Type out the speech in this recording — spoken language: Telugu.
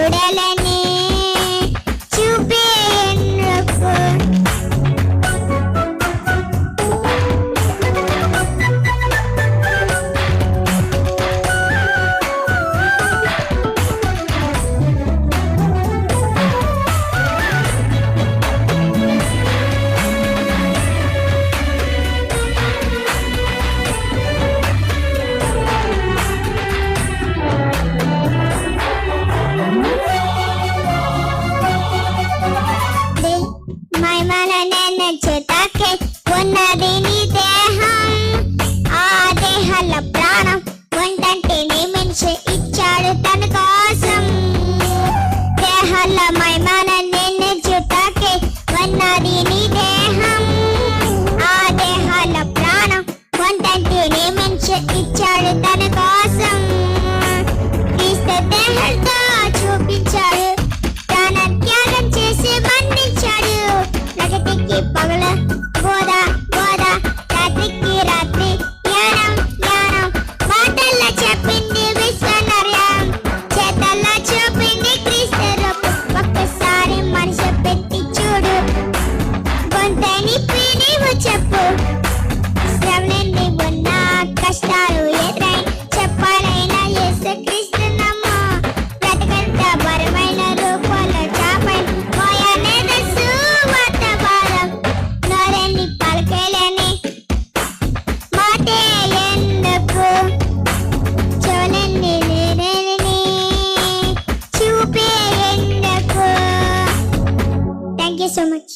చూడాలని చూపే ఎందుకు చేతాకే ఉన్నది నీ దేహం ఆ దేహాల ప్రాణం వంటంటే నీ మనిషి ఇచ్చాడు తన కోసం దేహాల మైమాన నిన్ను చేతాకే ఉన్నది నీ దేహం ఆ దేహాల ప్రాణం వంటంటే నీ మనిషి ఇచ్చాడు తన కోసం క్రీస్తు దేహంతో చూపించాడు తన త్యాగం చేసి మన్నించాడు ప్రగతికి పగల బోధ బోధ రాత్రికి రాత్రి జ్ఞానం జ్ఞానం మాటల్లో చెప్పింది విశ్వనర్యం చేతల్లో చూపింది క్రీస్తు రూపం ఒక్కసారి మనసు పెట్టి చూడు గొంతని నీవు చెప్పు శ్రమలన్నీ ఉన్న కష్టాలు ఎదురై చెప్పాలైనా యేసు క్రీస్తు నమ్ము బ్రతకంత బరువైన రూపంలో చాపై మోయనేది సువార్త భారం నోరెన్ని పలకలేని మాటే ఎందుకు చూడండి లేదని చూపే ఎందుకు థ్యాంక్ యూ సో మచ్.